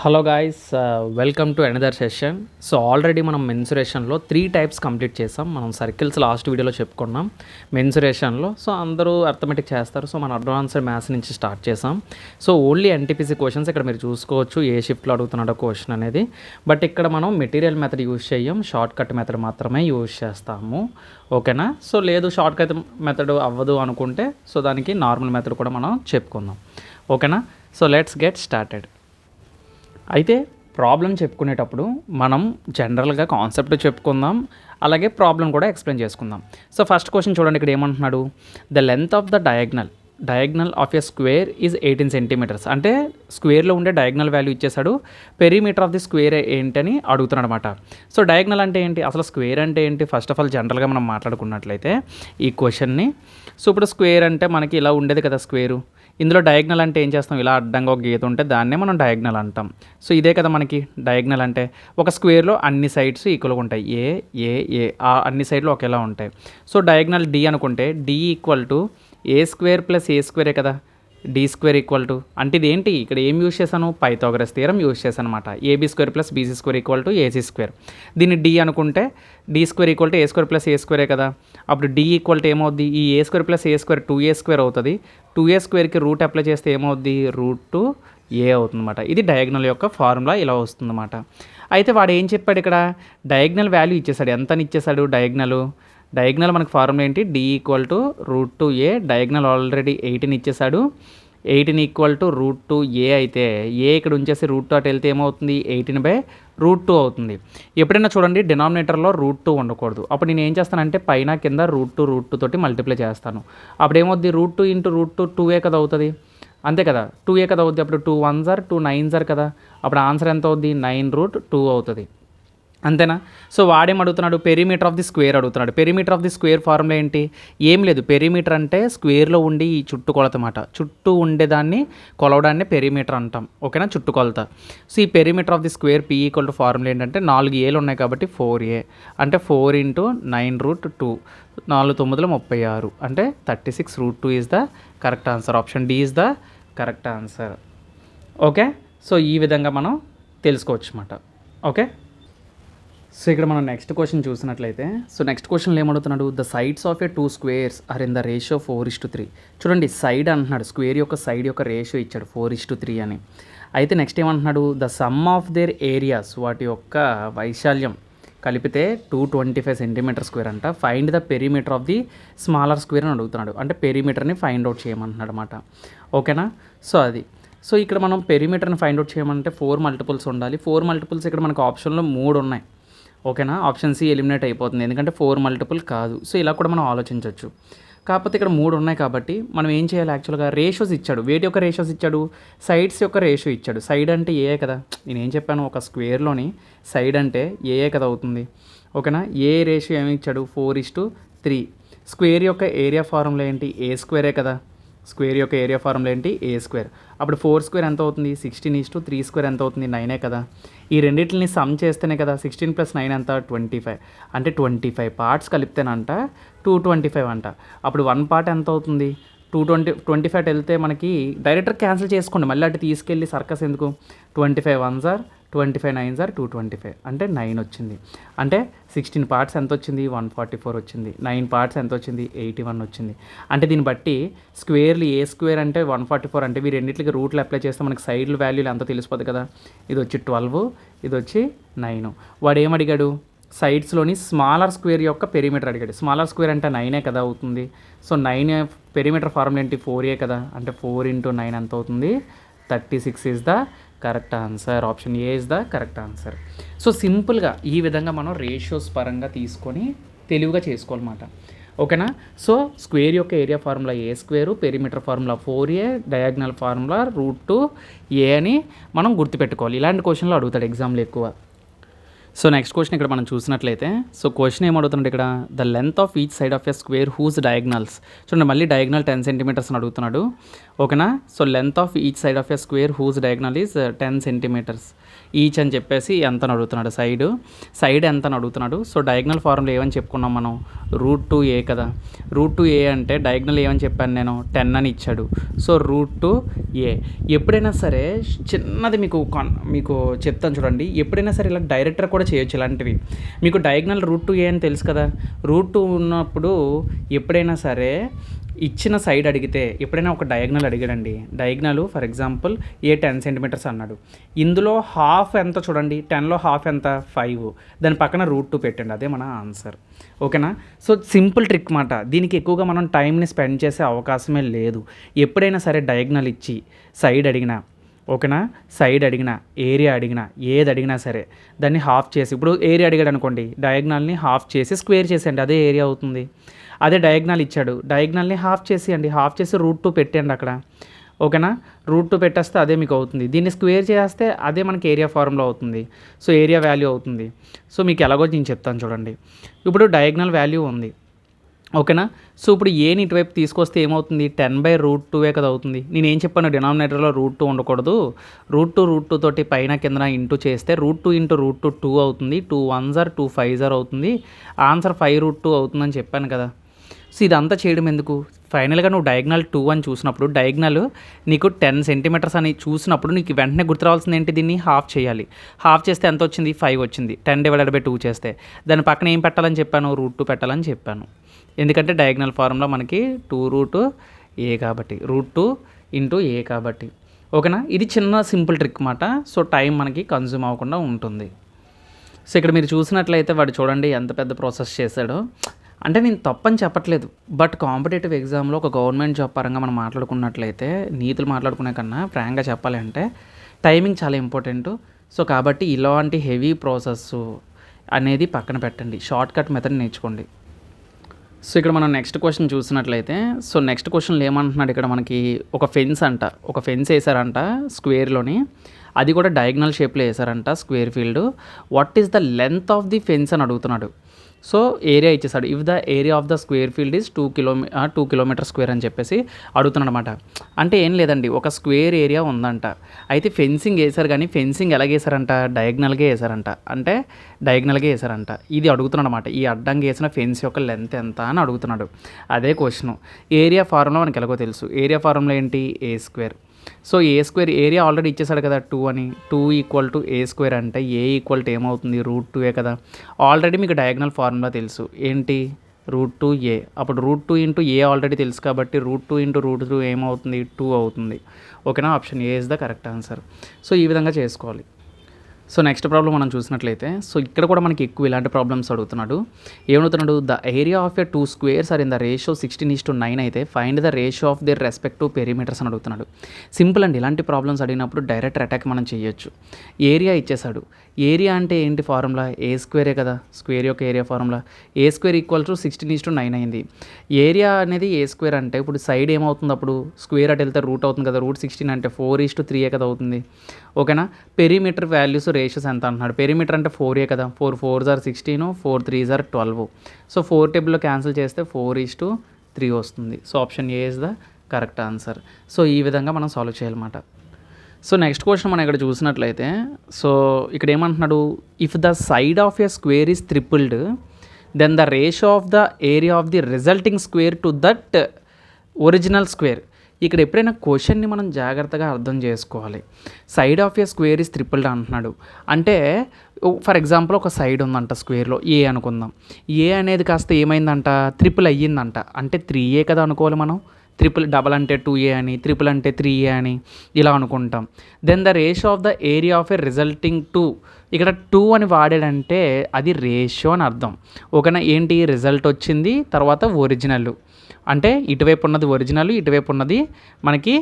Hello guys, welcome to another session. So already మనం మెన్సురేషన్లో 3 types complete చేసాం. మనం circles last వీడియోలో చెప్పుకున్నాం మెన్సురేషన్లో. సో అందరూ అర్థమెటిక్ చేస్తారు. సో మనం అడ్వాన్స్డ్ మ్యాథ్స్ నుంచి స్టార్ట్ చేసాం. సో ఓన్లీ ఎన్టీపీసీ క్వశ్చన్స్ ఇక్కడ మీరు చూసుకోవచ్చు, ఏ షిఫ్ట్లో అడుగుతున్నాడో క్వశ్చన్ అనేది. బట్ ఇక్కడ మనం మెటీరియల్ మెథడ్ యూజ్ చేయం, షార్ట్ కట్ మెథడ్ మాత్రమే యూజ్ చేస్తాము. ఓకేనా? సో లేదు షార్ట్ కట్ మెథడ్ అవ్వదు అనుకుంటే సో దానికి నార్మల్ మెథడ్ కూడా మనం చెప్పుకుందాం. ఓకేనా? So let's get started. అయితే ప్రాబ్లం చెప్పుకునేటప్పుడు మనం జనరల్గా కాన్సెప్ట్ చెప్పుకుందాం, అలాగే ప్రాబ్లం కూడా ఎక్స్ప్లెయిన్ చేసుకుందాం. సో ఫస్ట్ క్వశ్చన్ చూడండి, ఇక్కడ ఏమంటున్నాడు, the length of the diagonal of a square is 18 centimetres. అంటే స్క్వేర్లో ఉండే డయాగ్నల్ వాల్యూ ఇచ్చేసాడు, పెరిమీటర్ ఆఫ్ ది స్క్వేర్ ఏంటని అడుగుతున్నాడు అనమాట. సో డయాగ్నల్ అంటే ఏంటి, అసలు స్క్వేర్ అంటే ఏంటి, ఫస్ట్ ఆఫ్ ఆల్ జనరల్గా మనం మాట్లాడుకున్నట్లయితే ఈ క్వశ్చన్ని. సో ఇప్పుడు స్క్వేర్ అంటే మనకి ఇలా ఉండేది కదా స్క్వేరు, ఇందులో డయాగ్నల్ అంటే ఏం చేస్తాం, ఇలా అడ్డంగా ఒక గీత ఉంటే దాన్నే మనం డయాగ్నల్ అంటాం. సో ఇదే కదా మనకి డయాగ్నల్ అంటే, ఒక స్క్వేర్లో అన్ని సైడ్స్ ఈక్వల్గా ఉంటాయి, ఏ ఏ ఏ ఆ అన్ని సైడ్లు ఒకేలా ఉంటాయి. సో డయాగ్నల్ డి అనుకుంటే D equal to A square plus A స్క్వేరే కదా, డి స్క్వేర్ ఈక్వల్ టు అంటే ఇది ఏంటి, ఇక్కడ ఏం యూజ్ చేశాను, పైథాగరస్ థియరం యూజ్ చేశాను అనమాట. AB square plus BC square equal to AC square. దీన్ని డి అనుకుంటే D square equal to A square plus A స్క్వేరే కదా. అప్పుడు డి ఈక్వల్ టు ఏమవుద్ది, ఈ A square plus A square 2a square అవుతుంది. 2a స్క్వేర్కి రూట్ అప్లై చేస్తే ఏమవుద్ది, √2a అవుతుందన్నమాట. ఇది డయాగ్నల్ యొక్క ఫార్ములా ఇలా వస్తుందన్నమాట. అయితే వాడు ఏం చెప్పాడు, ఇక్కడ డయాగ్నల్ వాల్యూ ఇచ్చేసాడు. ఎంతని ఇచ్చేసాడు డయాగ్నల్ మనకు ఫార్ములా ఏంటి, D equal to √2a. Diagonal already 8ని ఇచ్చేసాడు. 8 ఈక్వల్ టు √2a అయితే ఏ ఇక్కడ ఉంచేసి √2 అటు వెళ్తే ఏమవుతుంది, 18/√2 అవుతుంది. ఎప్పుడైనా చూడండి డినామినేటర్లో √2 ఉండకూడదు. అప్పుడు నేను ఏం చేస్తానంటే పైన కింద √2 తోటి మల్టిప్లై చేస్తాను. అప్పుడు ఏమవుద్ది, √2 × √2 2a కదా అవుతుంది, అంతే కదా, 2a కదా అవుద్ది. అప్పుడు 2 1s are 2 9s are కదా, అప్పుడు ఆన్సర్ ఎంత అవుద్ది, 9√2 అవుతుంది. అంతేనా? సో వాడేం అడుగుతున్నాడు, పెరిమీటర్ ఆఫ్ ది స్క్వేర్ అడుగుతున్నాడు. Perimeter of the square formula ఏంటి, ఏం లేదు, పెరిమీటర్ అంటే స్క్వేర్లో ఉండి ఈ చుట్టూ కొలత అన్నమాట. చుట్టూ ఉండేదాన్ని కొలవడాన్ని పెరిమీటర్ అంటాం. ఓకేనా, చుట్టూ కొలత. సో ఈ perimeter of the square P equal to formula ఏంటంటే 4 ఏలు ఉన్నాయి కాబట్టి 4a అంటే 4 × 9√2, 4 9 36 అంటే 36√2 is the correct answer. Option D is the correct answer. Okay, so ఈ విధంగా మనం తెలుసుకోవచ్చు అన్నమాట. ఓకే, సో ఇక్కడ మనం నెక్స్ట్ క్వశ్చన్ చూసినట్లయితే, సో నెక్స్ట్ క్వశ్చన్లో ఏమడుగుతున్నాడు, the sides of a 2 squares are in the ratio 4:3. చూడండి సైడ్ అంటున్నాడు, స్క్వేర్ యొక్క సైడ్ యొక్క రేషియో ఇచ్చాడు 4:3 అని. అయితే నెక్స్ట్ ఏమంటున్నాడు, the sum of their areas, వాటి యొక్క వైశాల్యం కలిపితే 225 సెంటీమీటర్ స్క్వేర్ అంట. Find the perimeter of the smaller square అని అడుగుతున్నాడు. అంటే పెరిమీటర్ని ఫైండ్ అవుట్ చేయమంటున్నాడు అనమాట. ఓకేనా? సో అది, సో ఇక్కడ మనం పెరిమీటర్ని ఫైండ్ అవుట్ చేయమంటే 4 మల్టిపుల్స్ ఉండాలి. 4 మల్టిపుల్స్ ఇక్కడ మనకు ఆప్షన్లో 3 ఉన్నాయి. ఓకేనా, ఆప్షన్ సి ఎలిమినేట్ అయిపోతుంది, ఎందుకంటే 4 మల్టిపుల్ కాదు. సో ఇలా కూడా మనం ఆలోచించవచ్చు. కాకపోతే ఇక్కడ 3 ఉన్నాయి కాబట్టి మనం ఏం చేయాలి, యాక్చువల్గా రేషియోస్ ఇచ్చాడు. వేటి యొక్క రేషియోస్ ఇచ్చాడు, సైడ్స్ యొక్క రేషియో ఇచ్చాడు. సైడ్ అంటే ఏ కదా, నేను ఏం చెప్పాను, ఒక స్క్వేర్లోని సైడ్ అంటే ఏ కదా అవుతుంది. ఓకేనా, ఏ రేషియో ఏమి ఇచ్చాడు, 4:3. స్క్వేర్ యొక్క ఏరియా ఫార్ములా ఏంటి, ఏ స్క్వేరే కదా. స్క్వేర్ యొక్క ఏరియా ఫార్ములా ఏంటి, ఏ స్క్వేర్. అప్పుడు 4 స్క్వేర్ ఎంత అవుతుంది, 16:3 స్క్వేర్ ఎంత అవుతుంది, 9 కదా. ఈ రెండింటిని సమ్ చేస్తేనే కదా, 16 + 9 ఎంత 25. అంటే 25 పార్ట్స్ కలిపితేనంట 225 అంట. అప్పుడు 1 పార్ట్ ఎంత అవుతుంది, 25 వెళ్తే మనకి డైరెక్టర్ క్యాన్సిల్ చేసుకోండి, మళ్ళీ అటు తీసుకెళ్ళి సర్కస్ ఎందుకు. 25 1s are 25 9s are 225 అంటే 9 వచ్చింది. అంటే 16 పార్ట్స్ ఎంత వచ్చింది, 144 వచ్చింది. 9 పార్ట్స్ ఎంత వచ్చింది, 81 వచ్చింది. అంటే దీన్ని బట్టి స్క్వేర్లు ఏ స్క్వేర్ అంటే 144 అంటే వీరి రెండింటికి రూట్లు అప్లై చేస్తే మనకి సైడ్లు వాల్యూలు ఎంతో తెలిసిపోతుంది కదా. ఇది వచ్చి 12, ఇది వచ్చి 9. వాడు ఏమడిగాడు, సైడ్స్లోని స్మాలర్ స్క్వేర్ యొక్క పెరిమీటర్ అడిగాడు. స్మాలర్ స్క్వేర్ అంటే 9 కదా అవుతుంది. సో 9 పెరిమీటర్ ఫార్ములా ఏంటి, 4a కదా. అంటే 4 × 9 ఎంత అవుతుంది, 36 is the correct answer. Option A is the correct answer. So సింపుల్గా ఈ విధంగా మనం రేషియోస్ పరంగా తీసుకొని తెలివిగా చేసుకోవాలన్నమాట. ఓకేనా, సో స్క్వేర్ యొక్క area formula A square, perimeter formula 4a, diagonal formula √2a అని మనం గుర్తుపెట్టుకోవాలి. ఇలాంటి క్వశ్చన్లు అడుగుతాడు ఎగ్జామ్లో ఎక్కువ. సో నెక్స్ట్ క్వశ్చన్ ఇక్కడ మనం చూసినట్లయితే సో క్వశ్చన్ ఏమడుగుతున్నాడు ఇక్కడ the length of each side of a square whose diagonals చూడండి మళ్ళీ డయాగ్నల్ 10 సెంటీమీటర్స్ అని అడుగుతున్నాడు ఓకేనా. So length of each side of a square whose diagonal is 10 centimetres each అని చెప్పేసి ఎంత అని అడుగుతున్నాడు, సైడ్ ఎంత అని అడుగుతున్నాడు. సో డయాగ్నల్ ఫార్ములా ఏమని చెప్పుకున్నాం మనం, √2a కదా. √2a అంటే డయాగ్నల్ ఏమని చెప్పాను నేను 10 అని ఇచ్చాడు. సో √2a ఎప్పుడైనా సరే చిన్నది మీకు చెప్తాను చూడండి, ఎప్పుడైనా సరే ఇలా డైరెక్టర్ కూడా చేయొచ్చు ఇలాంటివి. మీకు డయాగ్నల్ √2a అని తెలుసు కదా, √2 ఉన్నప్పుడు ఎప్పుడైనా సరే ఇచ్చిన సైడ్ అడిగితే ఎప్పుడైనా ఒక డయాగ్నల్ అడిగాడండి, diagonal for example a 10 centimetres అన్నాడు, ఇందులో హాఫ్ ఎంత చూడండి, 10లో హాఫ్ ఎంత 5, దాని పక్కన √2 పెట్టండి, అదే మన ఆన్సర్ ఓకేనా. సో సింపుల్ ట్రిక్ మాట, దీనికి ఎక్కువగా మనం టైంని స్పెండ్ చేసే అవకాశమే లేదు. ఎప్పుడైనా సరే డయాగ్నల్ ఇచ్చి సైడ్ అడిగినా ఓకేనా, సైడ్ అడిగినా ఏరియా అడిగినా ఏది అడిగినా సరే దాన్ని హాఫ్ చేసి, ఇప్పుడు ఏరియా అడిగాడు అనుకోండి డయాగ్నల్ని హాఫ్ చేసి స్క్వేర్ చేసేయండి, అదే ఏరియా అవుతుంది. అదే డయాగ్నల్ ఇచ్చాడు, డయాగ్నల్ని హాఫ్ చేసేయండి, హాఫ్ చేసి √2 పెట్టండి అక్కడ ఓకేనా. √2 పెట్టేస్తే అదే మీకు అవుతుంది, దీన్ని స్క్వేర్ చేస్తే అదే మనకి ఏరియా ఫార్ములా అవుతుంది. సో ఏరియా వాల్యూ అవుతుంది. సో మీకు ఎలాగో నేను చెప్తాను చూడండి, ఇప్పుడు డయాగ్నల్ వాల్యూ ఉంది ఓకేనా. సో ఇప్పుడు ఏని ఇటువైపు తీసుకొస్తే ఏమవుతుంది, 10/√2 కదా అవుతుంది. నేను ఏం చెప్పాను, డినామినేటర్లో √2 ఉండకూడదు, √2 తోటి పైన కింద ఇంటూ చేస్తే √2 × √2 2 అవుతుంది, 2 1s are 2 5s are అవుతుంది, ఆన్సర్ 5√2 అవుతుందని చెప్పాను కదా. సో ఇదంతా చేయడం ఎందుకు, ఫైనల్గా నువ్వు డయాగ్నల్ 2 అని చూసినప్పుడు డయాగ్నల్ నీకు 10 సెంటీమీటర్స్ అని చూసినప్పుడు నీకు వెంటనే గుర్తురావాల్సింది ఏంటి, దీన్ని హాఫ్ చేయాలి. హాఫ్ చేస్తే ఎంత వచ్చింది 5 వచ్చింది, 10/2 చేస్తే దాని పక్కన ఏం పెట్టాలని చెప్పాను, √2 పెట్టాలని చెప్పాను. ఎందుకంటే డయాగ్నల్ ఫార్ములా మనకి 2√a కాబట్టి, √2 × a కాబట్టి ఓకేనా. ఇది చిన్న సింపుల్ ట్రిక్ మాట. సో టైం మనకి కన్జ్యూమ్ అవ్వకుండా ఉంటుంది. సో ఇక్కడ మీరు చూసినట్లయితే వాడు చూడండి ఎంత పెద్ద ప్రాసెస్ చేశాడో. అంటే నేను తప్పని చెప్పట్లేదు, బట్ కాంపిటేటివ్ ఎగ్జామ్లో ఒక గవర్నమెంట్ జాబ్ పరంగా మనం మాట్లాడుకున్నట్లయితే నీతులు మాట్లాడుకునే కన్నా ఫ్రాంక్గా చెప్పాలి అంటే టైమింగ్ చాలా ఇంపార్టెంట్. సో కాబట్టి ఇలాంటి హెవీ ప్రాసెస్ అనేది పక్కన పెట్టండి, షార్ట్ కట్ మెథడ్ నేర్చుకోండి. సో ఇక్కడ మనం నెక్స్ట్ క్వశ్చన్ చూసినట్లయితే, సో నెక్స్ట్ క్వశ్చన్లో ఏమంటున్నాడు ఇక్కడ మనకి ఒక ఫెన్స్ వేసారంట స్క్వేర్లోని, అది కూడా డయాగ్నల్ షేప్లో వేసారంట square field. What is the length of the fence అని అడుగుతున్నాడు. సో ఏరియా ఇచ్చేసాడు, if the area of the square field is 2 kilometre square అని చెప్పేసి అడుగుతున్నాడు అనమాట. అంటే ఏం లేదండి, ఒక స్క్వేర్ ఏరియా ఉందంట, అయితే ఫెన్సింగ్ వేసారు, కానీ ఫెన్సింగ్ ఎలాగ వేసారంట, డయాగ్నల్గా వేసారంట, అంటే డయాగ్నల్గా వేసారంట. ఇది అడుగుతున్నాడు అనమాట, ఈ అడ్డంగా వేసిన ఫెన్స్ యొక్క లెంత్ ఎంత అని అడుగుతున్నాడు. అదే క్వశ్చన్. ఏరియా ఫార్ములా మనకి ఎలాగో తెలుసు, ఏరియా ఫార్ములా ఏంటి, a². So a² area already ఇచ్చేసాడు కదా 2 అని, 2 = a² అంటే a = ఏమవుతుంది, √2a కదా. ఆల్రెడీ మీకు డయాగ్నల్ ఫార్ములా తెలుసు ఏంటి, √2a. అప్పుడు √2 × a ఆల్రెడీ తెలుసు కాబట్టి √2 × √2 ఏమవుతుంది, 2 అవుతుంది ఓకేనా. Option A is the correct answer. So ఈ విధంగా చేసుకోవాలి. సో నెక్స్ట్ ప్రాబ్లం మనం చూసినట్లయితే, సో ఇక్కడ కూడా మనకి ఎక్కువ ఇలాంటి ప్రాబ్లమ్స్ అడుగుతున్నాడు. ఏమడుగుతున్నాడు, the area of a 2 squares are in the ratio 16:9 అయితే find the ratio of their respective perimeters అని అడుగుతున్నాడు. సింపుల్ అండి, ఇలాంటి ప్రాబ్లమ్స్ అడిగినప్పుడు డైరెక్ట్ అటాక్ మనం చేయొచ్చు. ఏరియా ఇచ్చేసాడు, ఏరియా అంటే ఏంటి ఫార్ములా, a² కదా, స్క్వేర్ యొక్క ఏరియా ఫార్ములా, a² = 16:9 అయింది. ఏరియా అనేది a² అంటే ఇప్పుడు సైడ్ ఏమవుతుంది, అప్పుడు స్క్వేర్ అటు వెళ్తే రూట్ అవుతుంది కదా, √16 అంటే 4:3 కదా అవుతుంది ఓకేనా. పెరిమీటర్ వాల్యూస్ రేషియోస్ ఎంత అంటున్నాడు, పెరిమీటర్ అంటే 4a కదా, 4 4s are 16, 4 3s are 12. So 4 టేబుల్లో క్యాన్సిల్ చేస్తే 4:3 వస్తుంది. So option A is the correct answer. So ఈ విధంగా మనం సాల్వ్ చేయాలన్నమాట. సో నెక్స్ట్ క్వశ్చన్ మనం ఇక్కడ చూసినట్లయితే, సో ఇక్కడ ఏమంటున్నాడు, if the side of a square is tripled then the ratio of the area of the resulting square to that original square. ఇక్కడ ఎప్పుడైనా క్వశ్చన్ని మనం జాగ్రత్తగా అర్థం చేసుకోవాలి. Side of a square is tripled అంటున్నాడు అంటే, ఫర్ ఎగ్జాంపుల్ ఒక సైడ్ ఉందంట స్క్వేర్లో ఏ అనుకుందాం, ఏ అనేది కాస్త ఏమైందంట, ట్రిపుల్ అయ్యిందంట, అంటే 3a కదా అనుకోవాలి మనం. డబల్ అంటే 2a అని, ట్రిపుల్ అంటే 3a అని ఇలా అనుకుంటాం. Then the ratio of the area of a resulting 2, ఇక్కడ 2 అని వాడాడంటే అది రేషియో అని అర్థం ఓకేనా. ఏంటి, రిజల్ట్ వచ్చింది, తర్వాత ఒరిజినల్ అంటే ఇటువైపు ఉన్నది ఒరిజినల్, ఇటువైపు ఉన్నది మనకి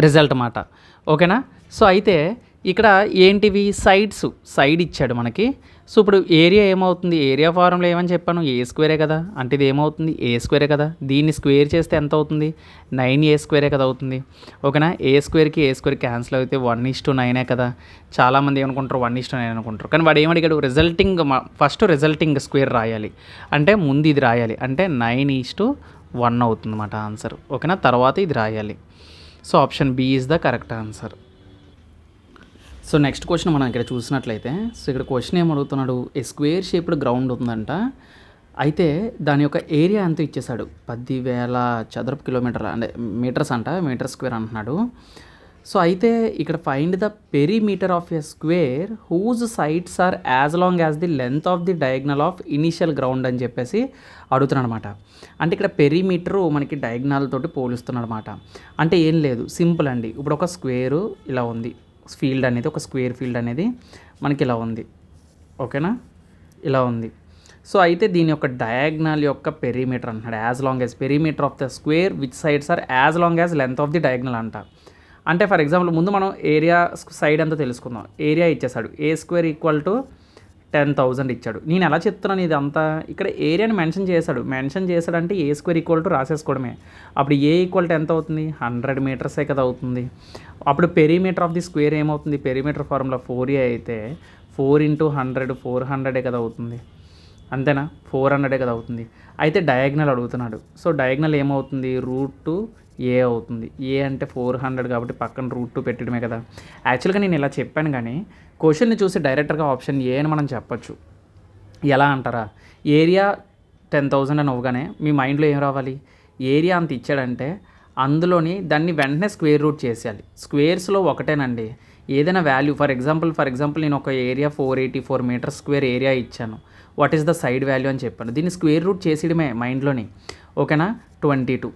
రిజల్ట్ మాట ఓకేనా. సో అయితే ఇక్కడ ఏంటివి సైడ్స్, సైడ్ ఇచ్చాడు మనకి. సో ఇప్పుడు ఏరియా ఏమవుతుంది, ఏరియా ఫార్ములా ఏమని చెప్పాను, ఏ స్క్వేరే కదా, అంటే ఇది ఏమవుతుంది ఏ స్క్వేరే కదా. దీన్ని స్క్వేర్ చేస్తే ఎంత అవుతుంది, 9a స్క్వేరే కదా అవుతుంది. ఓకేనా, ఏ స్క్వేర్కి ఏ స్క్వేర్ క్యాన్సిల్ అయితే 1:9 కదా. చాలామంది ఏమనుకుంటారు 1:9 అనుకుంటారు, కానీ వాడు ఏమడిగాడు రిజల్టింగ్, ఫస్ట్ రిజల్టింగ్ స్క్వేర్ రాయాలి, అంటే ముందు ఇది రాయాలి, అంటే 9:1 అవుతుంది అన్నమాట ఆన్సర్. ఓకేనా, తర్వాత ఇది రాయాలి. So option B is the correct answer. So next question మనం ఇక్కడ చూసినట్లయితే, సో ఇక్కడ క్వశ్చన్ ఏం అడుగుతున్నాడు, ఏ స్క్వేర్ షేప్డ్ గ్రౌండ్ ఉందంట, అయితే దాని యొక్క ఏరియా ఎంత ఇచ్చేసాడు, 10,000 చదరపు కిలోమీటర్ అంటే మీటర్స్ అంట, మీటర్ స్క్వేర్ అంటున్నాడు. సో అయితే ఇక్కడ find the perimeter of a square whose sides are as long as the length of the diagonal of initial ground అని చెప్పేసి అడుగుతున్నాడు అనమాట. అంటే ఇక్కడ పెరిమీటరు మనకి డయాగ్నల్ తోటి పోలుస్తున్నాడు అనమాట. అంటే ఏం లేదు, సింపుల్ అండి. ఇప్పుడు ఒక స్క్వేరు ఇలా ఉంది, ఫీల్డ్ అనేది ఒక స్క్వేర్ ఫీల్డ్ అనేది మనకి ఇలా ఉంది. ఓకేనా, ఇలా ఉంది. సో అయితే దీని యొక్క డయాగ్నల్ యొక్క పెరిమీటర్ అంటున్నాడు, as long as perimeter of the square which sides are as long as length of the diagonal అంట. అంటే ఫర్ ఎగ్జాంపుల్ ముందు మనం ఏరియా సైడ్ అంతా తెలుసుకుందాం. ఏరియా ఇచ్చేసాడు, ఏ స్క్వేర్ ఈక్వల్ టు 10,000 ఇచ్చాడు. నేను ఎలా చెప్తున్నాను ఇదంతా, ఇక్కడ ఏరియాని మెన్షన్ చేశాడంటే ఏ స్క్వేర్ ఈక్వల్ టు రాసేసుకోవడమే. అప్పుడు ఏ ఈక్వల్ టు ఎంత అవుతుంది, 100 మీటర్సే కదా అవుతుంది. అప్పుడు పెరిమీటర్ ఆఫ్ ది స్క్వేర్ ఏమవుతుంది, పెరిమీటర్ ఫార్ములా 4a అయితే 4 × 100 400 కదా అవుతుంది. అంతేనా, 400 కదా అవుతుంది. అయితే డయాగ్నల్ అడుగుతున్నాడు. సో డయాగ్నల్ ఏమవుతుంది, √2a అవుతుంది. ఏ అంటే 400 కాబట్టి పక్కన √2 పెట్టడమే కదా. యాక్చువల్గా నేను ఇలా చెప్పాను, కానీ క్వశ్చన్ని చూసి డైరెక్ట్గా ఆప్షన్ ఏ అని మనం చెప్పచ్చు. ఎలా అంటారా, ఏరియా 10,000 అని అవ్వగానే మీ మైండ్లో ఏం రావాలి, ఏరియా అంత ఇచ్చాడంటే అందులోని దాన్ని వెంటనే స్క్వేర్ రూట్ చేసేయాలి. స్క్వేర్స్లో ఒకటేనండి, ఏదైనా వాల్యూ ఫర్ ఎగ్జాంపుల్ నేను ఒక ఏరియా 484 మీటర్స్ స్క్వేర్ ఏరియా ఇచ్చాను, what is the side value అని చెప్పాను. దీన్ని స్క్వేర్ రూట్ చేసేయడమే మైండ్లోని. ఓకేనా, 22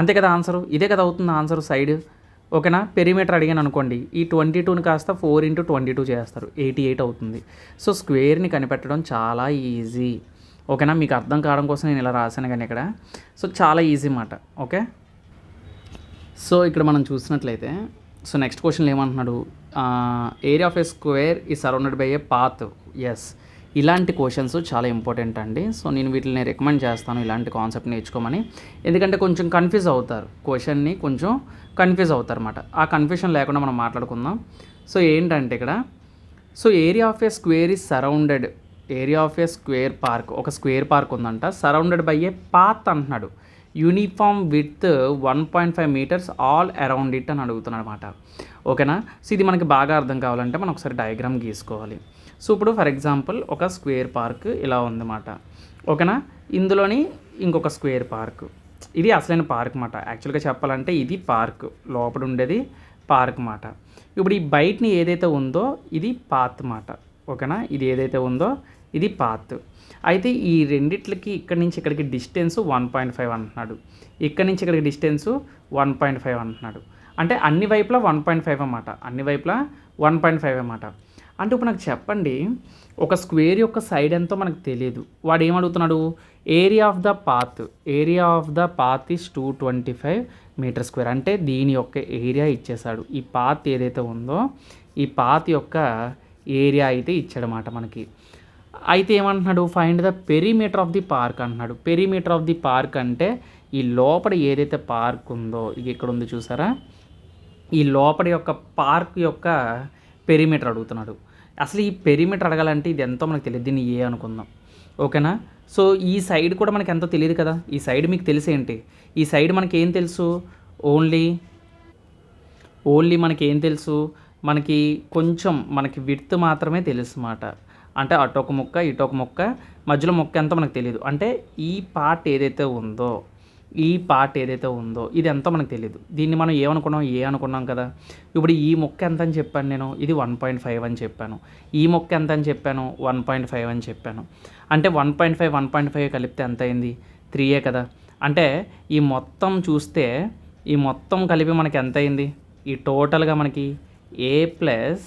అంతే కదా ఆన్సరు, ఇదే కదా అవుతుంది ఆన్సర్ సైడ్. ఓకేనా, పెరిమీటర్ అడిగాను అనుకోండి, ఈ 22ని కాస్త 4 × 22 చేస్తారు, 88 అవుతుంది. సో స్క్వేర్ని కనిపెట్టడం చాలా ఈజీ. ఓకేనా, మీకు అర్థం కావడం కోసం నేను ఇలా రాశాను కానీ ఇక్కడ. సో చాలా ఈజీ మాట. ఓకే, సో ఇక్కడ మనం చూసినట్లయితే, సో నెక్స్ట్ క్వశ్చన్లో ఏమంటున్నాడు, ఏరియా ఆఫ్ ఏ స్క్వేర్ ఈ surrounded by a path. Yes, ఇలాంటి క్వశ్చన్స్ చాలా ఇంపార్టెంట్ అండి. సో నేను వీటిని రికమెండ్ చేస్తాను ఇలాంటి కాన్సెప్ట్ నేర్చుకోమని, ఎందుకంటే కొంచెం కన్ఫ్యూజ్ అవుతారు, క్వశ్చన్ని కొంచెం కన్ఫ్యూజ్ అవుతారు అన్నమాట. ఆ కన్ఫ్యూషన్ లేకుండా మనం మాట్లాడుకుందాం. సో ఏంటంటే ఇక్కడ, so area of a square is surrounded, area of a square park, ఒక స్క్వేర్ పార్క్ ఉందంట, సరౌండెడ్ బై ఏ పాత్ అంటున్నాడు, uniform with 1.5 metres all around it అని అడుగుతున్నాడు అనమాట. ఓకేనా, సో ఇది మనకి బాగా అర్థం కావాలంటే మనం ఒకసారి డయాగ్రామ్ గీసుకోవాలి. సో ఇప్పుడు ఫర్ ఎగ్జాంపుల్ ఒక స్క్వేర్ పార్క్ ఇలా ఉందన్నమాట. ఓకేనా, ఇందులోని ఇంకొక స్క్వేర్ పార్క్, ఇది అసలైన పార్క్ మాట. యాక్చువల్గా చెప్పాలంటే ఇది పార్క్, లోపల ఉండేది పార్క్ మాట. ఇప్పుడు ఈ బయటని ఏదైతే ఉందో ఇది పాత్ మాట. ఓకేనా, ఇది ఏదైతే ఉందో ఇది పాత్. అయితే ఈ రెండిట్లకి ఇక్కడి నుంచి ఇక్కడికి డిస్టెన్స్ 1.5 అంటున్నాడు, ఇక్కడి నుంచి ఇక్కడికి డిస్టెన్స్ 1.5 అంటున్నాడు. అంటే అన్ని వైపులా 1.5 అన్నమాట, అన్ని వైపులా 1.5 అన్నమాట. అంటే ఇప్పుడు నాకు చెప్పండి, ఒక స్క్వేర్ యొక్క సైడ్ ఎంతో మనకు తెలియదు, వాడు ఏమడుగుతున్నాడు, area of the path, area of the path is 225 metre square. అంటే దీని యొక్క ఏరియా ఇచ్చేసాడు, ఈ పాత్ ఏదైతే ఉందో ఈ పాత్ యొక్క ఏరియా అయితే ఇచ్చాడన్నమాట మనకి. అయితే ఏమంటున్నాడు, find the perimeter of the park అంటున్నాడు. పెరిమీటర్ ఆఫ్ ది పార్క్ అంటే ఈ లోపల ఏదైతే పార్క్ ఉందో, ఇది ఇక్కడ ఉంది చూసారా, ఈ లోపల యొక్క పార్క్ యొక్క పెరిమీటర్ అడుగుతున్నాడు. అసలు ఈ పెరిమీటర్ అడగాలంటే ఇది ఎంతో మనకు తెలియదు, దీన్ని ఏ అనుకుందాం. ఓకేనా, సో ఈ సైడ్ కూడా మనకి ఎంతో తెలియదు కదా, ఈ సైడ్ మీకు తెలిసేంటి, ఈ సైడ్ మనకి ఏం తెలుసు, ఓన్లీ మనకి ఏం తెలుసు, మనకి కొంచెం మనకి విడ్త్ మాత్రమే తెలుసు అన్నమాట. అంటే అటొక ముక్క ఇటొక ముక్క, మధ్యలో ముక్క ఎంతో మనకు తెలియదు. అంటే ఈ పార్ట్ ఏదైతే ఉందో ఇది ఎంతో మనకు తెలియదు. దీన్ని మనం ఏమనుకున్నాం, ఏ అనుకున్నాం కదా. ఇప్పుడు ఈ మొక్క ఎంత అని చెప్పాను నేను, ఇది 1.5 అని చెప్పాను. ఈ మొక్క ఎంత అని చెప్పాను, 1.5 అని చెప్పాను. అంటే 1.5 కలిపితే ఎంత అయింది, 3a కదా. అంటే ఈ మొత్తం చూస్తే ఈ మొత్తం కలిపి మనకి ఎంత అయింది, ఈ టోటల్గా మనకి a +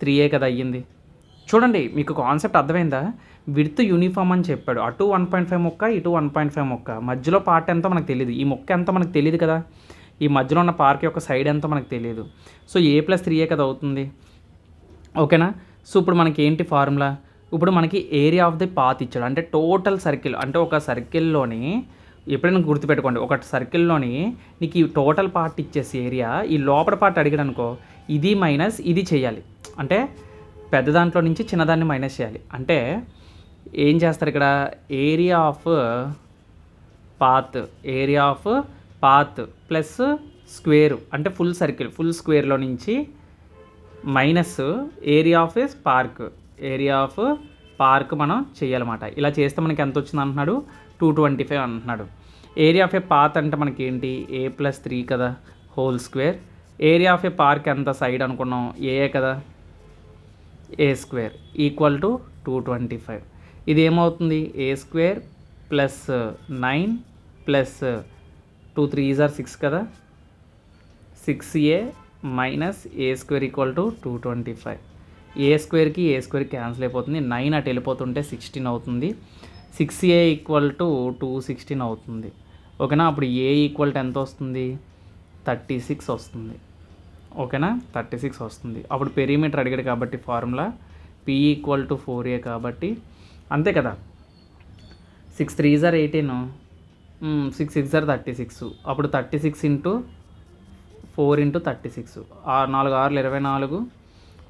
3a కదా అయ్యింది. చూడండి, మీకు కాన్సెప్ట్ అర్థమైందా, విడ్త్ యూనిఫామ్ అని చెప్పాడు, అటు 1.5 మొక్క ఇటు 1.5 మొక్క, మధ్యలో పార్ట్ ఎంతో మనకు తెలియదు, ఈ మొక్క ఎంతో మనకు తెలియదు కదా, ఈ మధ్యలో ఉన్న పార్క్ యొక్క సైడ్ ఎంతో మనకు తెలియదు. సో a + 3a కదా అవుతుంది. ఓకేనా. సో ఇప్పుడు మనకి ఏంటి ఫార్ములా, ఇప్పుడు మనకి ఏరియా ఆఫ్ ది పాత్ ఇచ్చాడు, అంటే టోటల్ సర్కిల్, అంటే ఒక సర్కిల్లోని ఎప్పుడైనా గుర్తుపెట్టుకోండి, ఒక సర్కిల్లోని నీకు ఈ టోటల్ పార్ట్ ఇచ్చేసి ఏరియా, ఈ లోపల పార్ట్ అడిగాడు అనుకో, ఇది మైనస్ ఇది చేయాలి, అంటే పెద్ద దాంట్లో నుంచి చిన్నదాన్ని మైనస్ చేయాలి. అంటే ఏం చేస్తారు ఇక్కడ, area of path plus square, అంటే ఫుల్ సర్కిల్, ఫుల్ స్క్వేర్లో నుంచి మైనస్ ఏరియా ఆఫ్ పార్క్ మనం చేయాలన్నమాట. ఇలా చేస్తే మనకి ఎంత వచ్చింది అంటున్నాడు, 225 అంటున్నాడు. ఏరియా ఆఫ్ ఏ పాత్ అంటే మనకి ఏంటి, a+3 కదా whole square. Area of A park ఎంత సైడ్ అనుకున్నాం, ఏ కదా, a² ఈక్వల్ టు 225. ఇది ఏమవుతుంది, a² ప్లస్ 9 ప్లస్ 2 3 6 కదా, 6a minus a² equal to 225. a² cancel అయిపోతుంది, 9 అటు వెళ్ళిపోతుంటే 16 అవుతుంది. 6a ఈక్వల్ టు 216 అవుతుంది. ఓకేనా. అప్పుడు a ఈక్వల్ టు ఎంత వస్తుంది, 36 వస్తుంది. ఓకేనా, 36 వస్తుంది. అప్పుడు పెరిమీటర్ అడిగాడు కాబట్టి formula p equal to 4a కాబట్టి అంతే కదా. 6 3s are 18, 6 6s are 36. అప్పుడు 36 ఇంటూ 4 ఇంటూ 36, 4 6 24,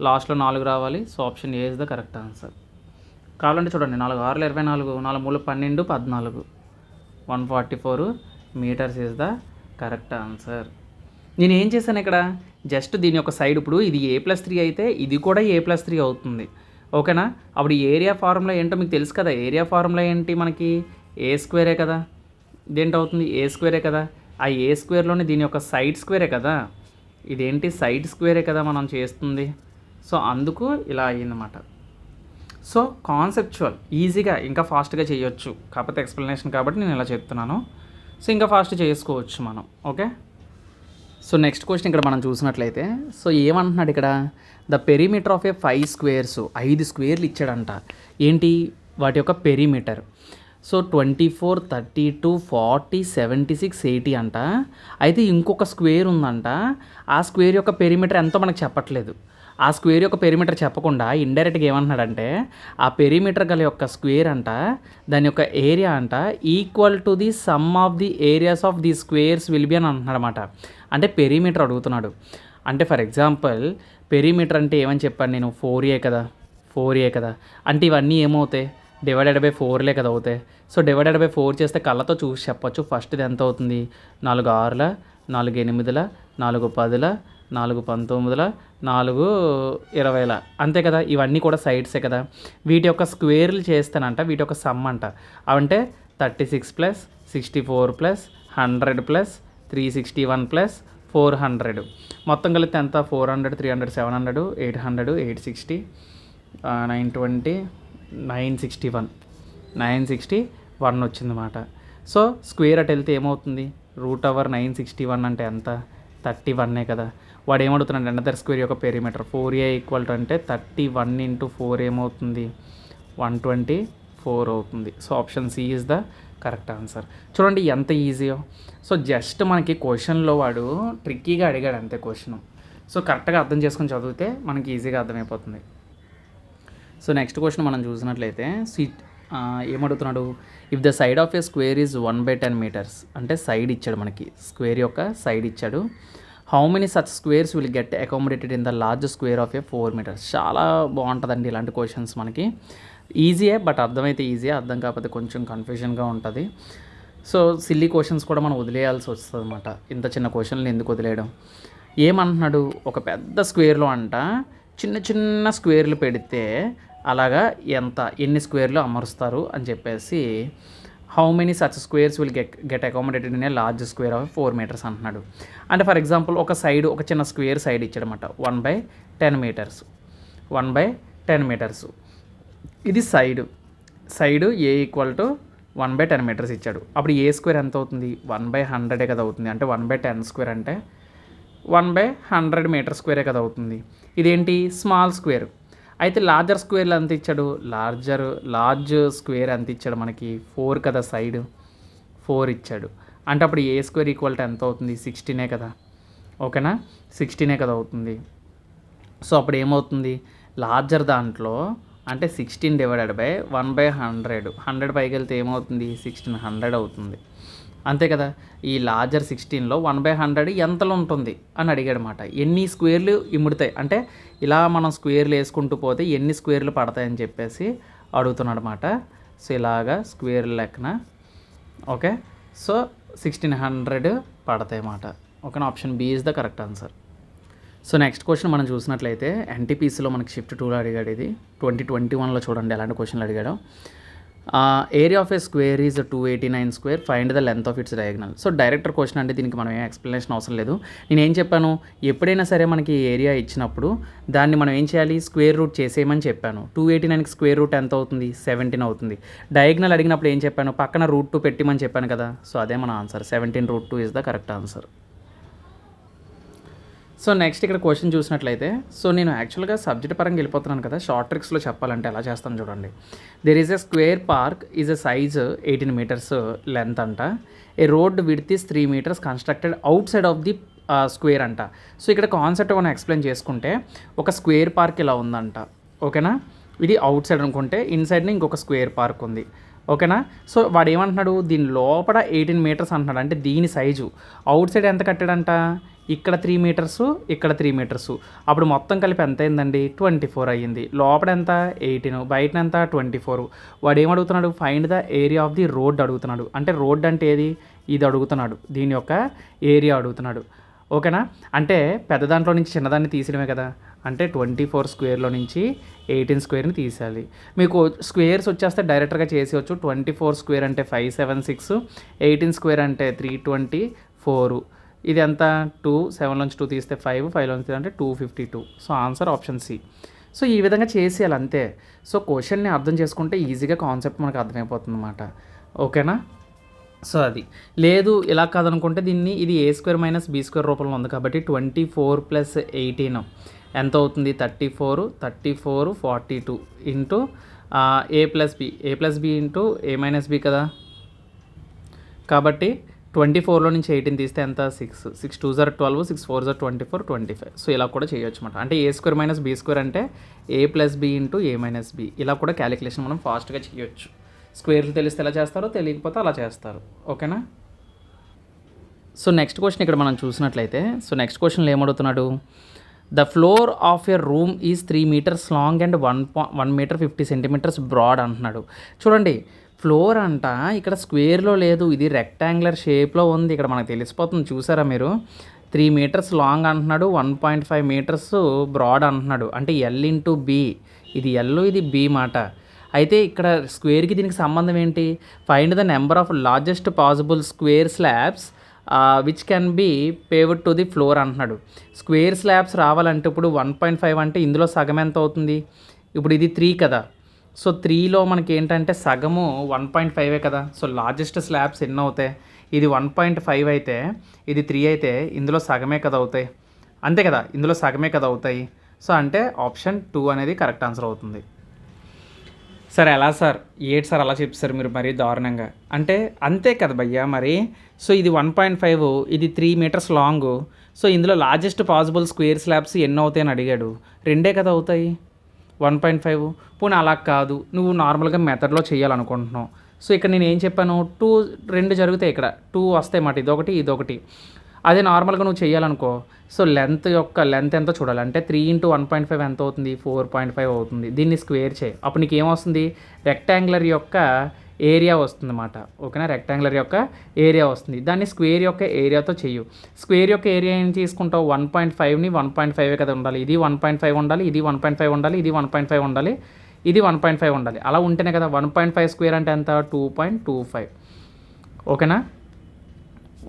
లాస్ట్లో 4 రావాలి. So option A is the correct answer. కావాలంటే చూడండి, 4 6 24, 4 3 12 14, 144 metres is the correct answer. నేను ఏం చేశాను ఇక్కడ, జస్ట్ దీని యొక్క సైడ్, ఇప్పుడు ఇది a+3 అయితే ఇది కూడా a+3 అవుతుంది. ఓకేనా. అప్పుడు ఏరియా ఫార్ములా ఏంటో మీకు తెలుసు కదా, ఏరియా ఫార్ములా ఏంటి మనకి, a² కదా, ఇదేంటి అవుతుంది, a² కదా, ఆ a²లోని దీని యొక్క సైడ్ స్క్వేరే కదా, ఇదేంటి సైడ్ స్క్వేరే కదా మనం చేస్తుంది. సో అందుకు ఇలా అయ్యిందన్నమాట. సో కాన్సెప్చువల్ ఈజీగా ఇంకా ఫాస్ట్గా చేయొచ్చు, కాకపోతే ఎక్స్ప్లెనేషన్ కాబట్టి నేను ఇలా చెప్తున్నాను. సో ఇంకా ఫాస్ట్ చేసుకోవచ్చు మనం. ఓకే. సో నెక్స్ట్ క్వశ్చన్ ఇక్కడ మనం చూసినట్లయితే, సో ఏమంటున్నాడు ఇక్కడ, the perimeter of A 5 squares, 5 స్క్వేర్లు ఇచ్చాడంట. ఏంటి వాటి యొక్క పెరిమీటర్, సో 24 32 40 76 80 అంట. అయితే ఇంకొక స్క్వేర్ ఉందంట, ఆ స్క్వేర్ యొక్క పెరిమీటర్ ఎంతో మనకు చెప్పట్లేదు. ఆ స్క్వేర్ యొక్క పెరిమీటర్ చెప్పకుండా ఇండైరెక్ట్గా ఏమంటున్నాడంటే, ఆ పెరిమీటర్ గల యొక్క స్క్వేర్ అంట, దాని యొక్క ఏరియా అంట equal to the some of the areas of the squares will be అని అంటున్నాడు అనమాట. అంటే పెరిమీటర్ అడుగుతున్నాడు. అంటే ఫర్ ఎగ్జాంపుల్ పెరిమీటర్ అంటే ఏమని చెప్పాను నేను, 4a కదా, అంటే ఇవన్నీ ఏమవుతాయి, డివైడెడ్ బై 4లే కదా అవుతాయి. సో డివైడెడ్ బై 4 చేస్తే కళ్ళతో చూసి చెప్పొచ్చు. ఫస్ట్ది ఎంత అవుతుంది, 4 6 4 8 4 10 4 19 4 20, అంతే కదా. ఇవన్నీ కూడా సైడ్సే కదా. వీటి యొక్క స్క్వేర్లు చేస్తానంట, వీటి యొక్క సమ్ అంట. అవంటే 36 ప్లస్ 64 ప్లస్ 100 ప్లస్ 361 ప్లస్ 400, మొత్తం కలిపితే ఎంత, 400 300 700 800 860 920 961 వచ్చిందన్నమాట. సో స్క్వేర్ అటు వెళ్తే ఏమవుతుంది, √961 అంటే ఎంత, 31 కదా. వాడు ఏమడుగుతున్నాడు, అనదర్ స్క్వేర్ యొక్క పెరిమీటర్ 4a ఈక్వల్ టు అంటే 31 ఇంటూ 4 ఏమవుతుంది, 124 అవుతుంది. So option C is the correct answer. చూడండి ఎంత ఈజీయో. సో జస్ట్ మనకి క్వశ్చన్లో వాడు ట్రిక్కీగా అడిగాడు అంతే క్వశ్చన్. సో కరెక్ట్గా అర్థం చేసుకొని చదివితే మనకి ఈజీగా అర్థమైపోతుంది. సో నెక్స్ట్ క్వశ్చన్ మనం చూసినట్లయితే ఏమడుగుతున్నాడు, if the side of a square is 1/10 meters, అంటే సైడ్ ఇచ్చాడు మనకి, స్క్వేర్ యొక్క సైడ్ ఇచ్చాడు. How many such squares will get accommodated in the large square of a 4 meters. చాలా బాగుంటుందండి ఇలాంటి క్వశ్చన్స్ మనకి. ఈజీయే, బట్ అర్థమైతే ఈజీయే, అర్థం కాకపోతే కొంచెం కన్ఫ్యూజన్గా ఉంటుంది. సో సిల్లీ క్వశ్చన్స్ కూడా మనం వదిలేయాల్సి వస్తుంది అనమాట. ఇంత చిన్న క్వశ్చన్లు ఎందుకు వదిలేయడం. ఏమంటున్నాడు, ఒక పెద్ద స్క్వేర్లో అంట చిన్న చిన్న స్క్వేర్లు పెడితే అలాగా ఎన్ని స్క్వేర్లు అమరుస్తారు అని చెప్పేసి, how many such squares will get accommodated in a large square of 4 metres అంటున్నాడు. అంటే ఫర్ ఎగ్జాంపుల్ ఒక చిన్న స్క్వేర్ సైడ్ ఇచ్చాడనమాట, 1/10 మీటర్స్ 1/10 మీటర్స్. ఇది side a equal to 1/10 meters ఇచ్చాడు. అప్పుడు ఏ స్క్వేర్ ఎంత అవుతుంది, 1/100 కదా అవుతుంది. అంటే 1/10 స్క్వేర్ అంటే 1/100 మీటర్ స్క్వేరే కదా అవుతుంది. ఇదేంటి స్మాల్ స్క్వేర్. అయితే లార్జర్ స్క్వేర్లు ఎంత ఇచ్చాడు, లార్జ్ స్క్వేర్ ఎంత ఇచ్చాడు మనకి, 4 కదా, సైడ్ 4 ఇచ్చాడు. అంటే అప్పుడు ఏ స్క్వేర్ ఈక్వల్ టు ఎంత అవుతుంది, 16 కదా. ఓకేనా, 16 కదా అవుతుంది. సో అప్పుడు ఏమవుతుంది, లార్జర్ దాంట్లో అంటే 16 డివైడెడ్ బై 1/100, 100 పైకి వెళ్తే ఏమవుతుంది, 1600 అవుతుంది. అంతే కదా. ఈ లార్జర్ 16లో 1/100 ఎంతలో ఉంటుంది అని అడిగాడు అనమాట. ఎన్ని స్క్వేర్లు ఇముడతాయి అంటే ఇలా మనం స్క్వేర్లు వేసుకుంటూ పోతే ఎన్ని స్క్వేర్లు పడతాయని చెప్పేసి అడుగుతున్నాడు అనమాట. సో ఇలాగా స్క్వేర్ లెక్కన ఓకే. సో 1600 పడతాయి అన్నమాట. ఓకేనా, option B is the correct answer. So next question మనం చూసినట్లయితే ఎన్టీపీసీలో మనకి షిఫ్ట్ 2లో అడిగాడు. ఇది 2021లో చూడండి ఎలాంటి క్వశ్చన్లు అడిగాడు. Area of a square is 289 square, find the length of it's diagonal. So director question అంటే దీనికి మనం ఏం ఎక్స్ప్లెనేషన్ అవసరం లేదు. నేను ఏం చెప్పాను, ఎప్పుడైనా సరే మనకి ఏరియా ఇచ్చినప్పుడు దాన్ని మనం ఏం చేయాలి, స్క్వేర్ రూట్ చేసేయమని చెప్పాను. 289కి స్క్వేర్ రూట్ ఎంత అవుతుంది, 17 అవుతుంది. డయాగ్నల్ అడిగినప్పుడు ఏం చెప్పాను, పక్కన √2 పెట్టిమని చెప్పాను కదా. సో అదే మన answer, 17√2 is the correct answer. So next ఇక్కడ క్వశ్చన్ చూసినట్లయితే, సో నేను యాక్చువల్గా సబ్జెక్ట్ పరంగా వెళ్ళిపోతున్నాను కదా, షార్ట్ ట్రిక్స్లో చెప్పాలంటే ఎలా చేస్తాను చూడండి. There is a square park is a size 18 meters length అంట. A road width is 3 meters constructed outside of the square అంట. సో ఇక్కడ కాన్సెప్ట్ మనం ఎక్స్ప్లెయిన్ చేసుకుంటే ఒక స్క్వేర్ పార్క్ ఇలా ఉందంట. ఓకేనా, ఇది అవుట్ సైడ్ అనుకుంటే ఇన్సైడ్ని ఇంకొక స్క్వేర్ పార్క్ ఉంది. ఓకేనా. సో వాడు ఏమంటున్నాడు, దీని లోపల 18 మీటర్స్ అంటున్నాడు. అంటే దీని సైజు అవుట్ సైడ్ ఎంత కట్టాడంట, ఇక్కడ 3 మీటర్సు, ఇక్కడ 3 మీటర్సు. అప్పుడు మొత్తం కలిపి ఎంత అయిందండి, 24 అయ్యింది. లోపల ఎంత 18, బయట ఎంత 24. వాడు ఏం అడుగుతున్నాడు, find the area of the road అడుగుతున్నాడు. అంటే రోడ్ అంటే ఏది, ఇది అడుగుతున్నాడు, దీని యొక్క ఏరియా అడుగుతున్నాడు. ఓకేనా, అంటే పెద్ద దాంట్లో నుంచి చిన్నదాన్ని తీసేయడమే కదా. అంటే 24 స్క్వేర్లో నుంచి 18 స్క్వేర్ని తీసేయాలి. మీకు స్క్వేర్స్ వచ్చేస్తే డైరెక్ట్గా చేసేయచ్చు. 24 స్క్వేర్ అంటే 576, 18 స్క్వేర్ అంటే 324. ఇది ఎంత 2, 7 నుంచి 2 తీస్తే 5, 5 నుంచి అంటే 252. So answer option C. So ఈ విధంగా చేసేయాలి అంతే. సో క్వశ్చన్ని అర్థం చేసుకుంటే ఈజీగా కాన్సెప్ట్ మనకు అర్థమైపోతుంది అన్నమాట. ఓకేనా. సో అది లేదు ఇలా కాదనుకుంటే దీన్ని ఇది a² - b² రూపంలో ఉంది కాబట్టి 24 + 18 ఎంత అవుతుంది, 34, 42 into a + b into a - b కదా. కాబట్టి 24లో నుంచి 18 తీస్తే ఎంత, 6, 6 2 = 12, 6 4 = 24, 25. సో ఇలా కూడా చేయొచ్చు అనమాట. అంటే a² - b² అంటే a + b into a - b. ఇలా కూడా క్యాలిక్యులేషన్ మనం ఫాస్ట్గా చేయొచ్చు. స్క్వేర్లు తెలిస్తే ఎలా చేస్తారో, తెలియకపోతే అలా చేస్తారు. ఓకేనా. సో నెక్స్ట్ క్వశ్చన్ ఇక్కడ మనం చూసినట్లయితే, సో నెక్స్ట్ క్వశ్చన్లో ఏమడుగుతున్నాడు, the floor of a room is 3 meters long and 1 meter 50 centimeters broad అంటున్నాడు. చూడండి ఫ్లోర్ అంట ఇక్కడ స్క్వేర్లో లేదు, ఇది రెక్టాంగులర్ షేప్లో ఉంది. ఇక్కడ మనకు తెలిసిపోతుంది చూసారా మీరు, 3 మీటర్స్ లాంగ్ అంటున్నాడు, 1.5 మీటర్స్ బ్రాడ్ అంటున్నాడు. అంటే L × B, ఇది L ఇది B మాట. అయితే ఇక్కడ స్క్వేర్కి దీనికి సంబంధం ఏంటి, find the number of largest possible square slabs which can be paved to the floor అంటున్నాడు. స్క్వేర్ స్లాబ్స్ రావాలంటే ఇప్పుడు 1.5 అంటే ఇందులో సగం ఎంత అవుతుంది, ఇప్పుడు ఇది 3 కదా. సో 3లో మనకి ఏంటంటే సగము 1.5 కదా. సో లార్జెస్ట్ స్లాబ్స్ ఎన్ని అవుతాయి, ఇది 1.5 అయితే ఇది 3 అయితే ఇందులో సగమే కదా అవుతాయి, అంతే కదా, ఇందులో సగమే కదా అవుతాయి. సో అంటే ఆప్షన్ 2 అనేది కరెక్ట్ ఆన్సర్ అవుతుంది. సార్ ఎలా సార్, ఏంటి సార్ అలా చెప్పారు మీరు మరీ దారుణంగా అంటే, అంతే కదా భయ్యా మరి. సో ఇది 1.5, ఇది 3 మీటర్స్ లాంగ్. సో ఇందులో లార్జెస్ట్ పాసిబుల్ స్క్వేర్ స్లాబ్స్ ఎన్ని అవుతాయి అని అడిగాడు, 2 కదా అవుతాయి 1.5. పోనీ అలా కాదు, నువ్వు నార్మల్గా మెథడ్లో చేయాలనుకుంటున్నావు. సో ఇక్కడ నేను ఏం చెప్పాను, 2 జరుగుతాయి, ఇక్కడ 2 వస్తాయి మాట, ఇదొకటి ఇదొకటి. అదే నార్మల్గా నువ్వు చేయాలనుకో, సో లెంత్ ఎంతో చూడాలి. అంటే 3 × 1.5 ఎంత అవుతుంది, 4.5 అవుతుంది. దీన్ని స్క్వేర్ చేయి, అప్పుడు నీకు ఏమొస్తుంది, రెక్టాంగులర్ యొక్క ఏరియా వస్తుంది అన్నమాట. ఓకేనా, రెక్టాంగులర్ యొక్క ఏరియా వస్తుంది. దాన్ని స్క్వేర్ యొక్క ఏరియాతో చెయ్యు. స్క్వేర్ యొక్క ఏరియా ఏం తీసుకుంటావు, 1.5ని 1.5 కదా ఉండాలి, ఇది 1.5 ఉండాలి, ఇది 1.5 ఉండాలి, ఇది 1.5 ఉండాలి, ఇది 1.5 ఉండాలి. అలా ఉంటేనే కదా 1.5 స్క్వేర్ అంటే ఎంత, 2.25.